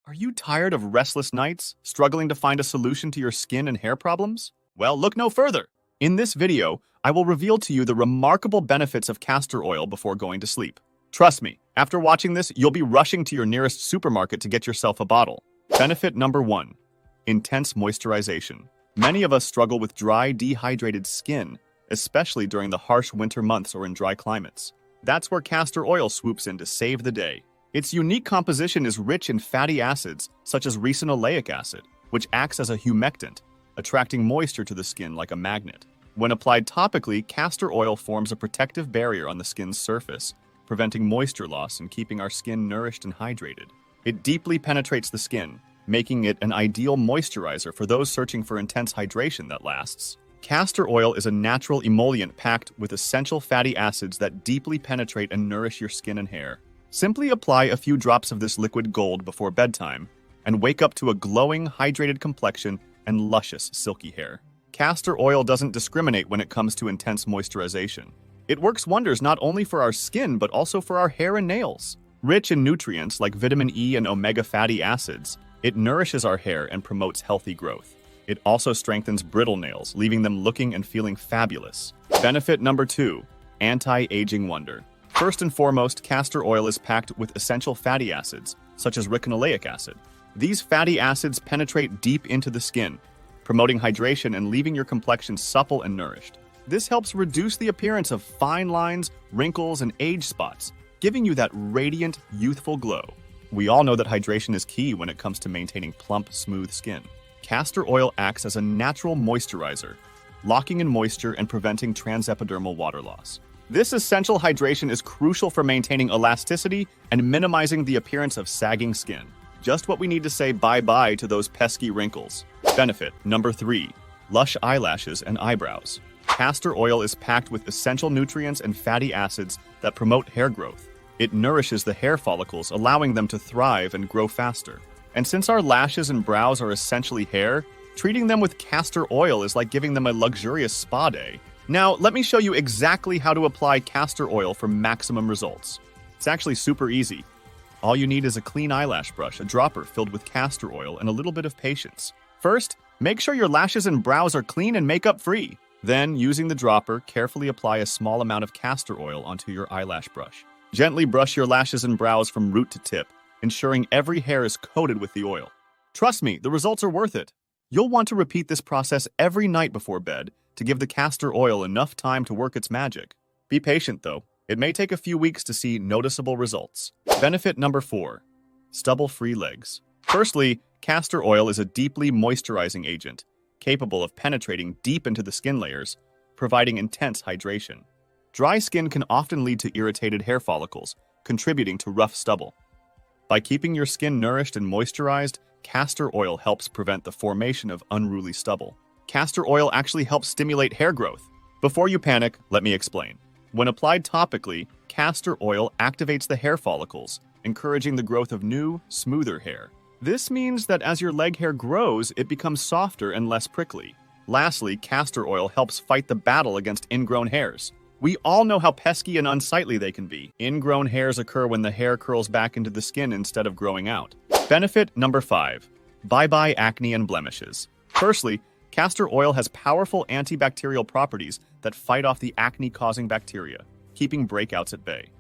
Are you tired of restless nights, struggling to find a solution to your skin and hair problems? Well, look no further. In this video, I will reveal to you the remarkable benefits of castor oil before going to sleep. Trust me, after watching this, you'll be rushing to your nearest supermarket to get yourself a bottle. Benefit number 1. Intense moisturization. Many of us struggle with dry, dehydrated skin, especially during the harsh winter months or in dry climates. That's where castor oil swoops in to save the day. Its unique composition is rich in fatty acids, such as ricinoleic acid, which acts as a humectant, attracting moisture to the skin like a magnet. When applied topically, castor oil forms a protective barrier on the skin's surface, preventing moisture loss and keeping our skin nourished and hydrated. It deeply penetrates the skin, making it an ideal moisturizer for those searching for intense hydration that lasts. Castor oil is a natural emollient packed with essential fatty acids that deeply penetrate and nourish your skin and hair. Simply apply a few drops of this liquid gold before bedtime and wake up to a glowing, hydrated complexion and luscious, silky hair. Castor oil doesn't discriminate when it comes to intense moisturization. It works wonders not only for our skin but also for our hair and nails. Rich in nutrients like vitamin E and omega fatty acids, it nourishes our hair and promotes healthy growth. It also strengthens brittle nails, leaving them looking and feeling fabulous. Benefit number 2. Anti-Aging Wonder. First and foremost, castor oil is packed with essential fatty acids, such as ricinoleic acid. These fatty acids penetrate deep into the skin, promoting hydration and leaving your complexion supple and nourished. This helps reduce the appearance of fine lines, wrinkles, and age spots, giving you that radiant, youthful glow. We all know that hydration is key when it comes to maintaining plump, smooth skin. Castor oil acts as a natural moisturizer, locking in moisture and preventing transepidermal water loss. This essential hydration is crucial for maintaining elasticity and minimizing the appearance of sagging skin. Just what we need to say bye-bye to those pesky wrinkles. Benefit number 3. Lush eyelashes and eyebrows. Castor oil is packed with essential nutrients and fatty acids that promote hair growth. It nourishes the hair follicles, allowing them to thrive and grow faster. And since our lashes and brows are essentially hair, treating them with castor oil is like giving them a luxurious spa day. Now, let me show you exactly how to apply castor oil for maximum results. It's actually super easy. All you need is a clean eyelash brush, a dropper filled with castor oil, and a little bit of patience. First, make sure your lashes and brows are clean and makeup-free. Then, using the dropper, carefully apply a small amount of castor oil onto your eyelash brush. Gently brush your lashes and brows from root to tip, ensuring every hair is coated with the oil. Trust me, the results are worth it. You'll want to repeat this process every night before bed to give the castor oil enough time to work its magic. Be patient, though. It may take a few weeks to see noticeable results. Benefit number 4. Stubble-free legs. Firstly, castor oil is a deeply moisturizing agent, capable of penetrating deep into the skin layers, providing intense hydration. Dry skin can often lead to irritated hair follicles, contributing to rough stubble. By keeping your skin nourished and moisturized, castor oil helps prevent the formation of unruly stubble. Castor oil actually helps stimulate hair growth. Before you panic, let me explain. When applied topically, castor oil activates the hair follicles, encouraging the growth of new, smoother hair. This means that as your leg hair grows, it becomes softer and less prickly. Lastly, castor oil helps fight the battle against ingrown hairs. We all know how pesky and unsightly they can be. Ingrown hairs occur when the hair curls back into the skin instead of growing out. Benefit number 5. Bye-bye acne and blemishes. Firstly, castor oil has powerful antibacterial properties that fight off the acne-causing bacteria, keeping breakouts at bay.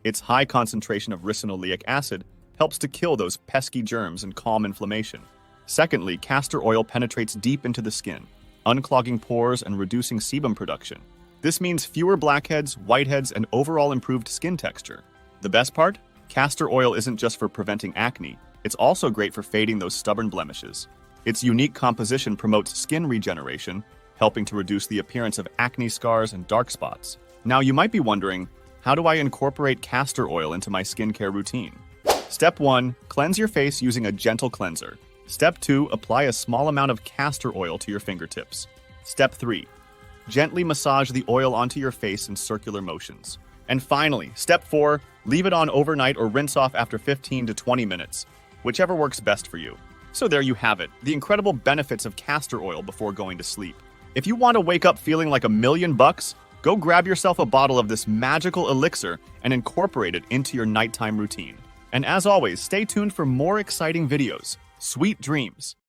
Its high concentration of ricinoleic acid helps to kill those pesky germs and calm inflammation. Secondly, castor oil penetrates deep into the skin, unclogging pores and reducing sebum production. This means fewer blackheads, whiteheads, and overall improved skin texture. The best part? Castor oil isn't just for preventing acne, it's also great for fading those stubborn blemishes. Its unique composition promotes skin regeneration, helping to reduce the appearance of acne scars and dark spots. Now, you might be wondering, how do I incorporate castor oil into my skincare routine? Step 1. Cleanse your face using a gentle cleanser. Step 2. Apply a small amount of castor oil to your fingertips. Step 3. Gently massage the oil onto your face in circular motions. And finally, step 4. Leave it on overnight or rinse off after 15 to 20 minutes, whichever works best for you. So there you have it, the incredible benefits of castor oil before going to sleep. If you want to wake up feeling like $1,000,000, go grab yourself a bottle of this magical elixir and incorporate it into your nighttime routine. And as always, stay tuned for more exciting videos. Sweet dreams!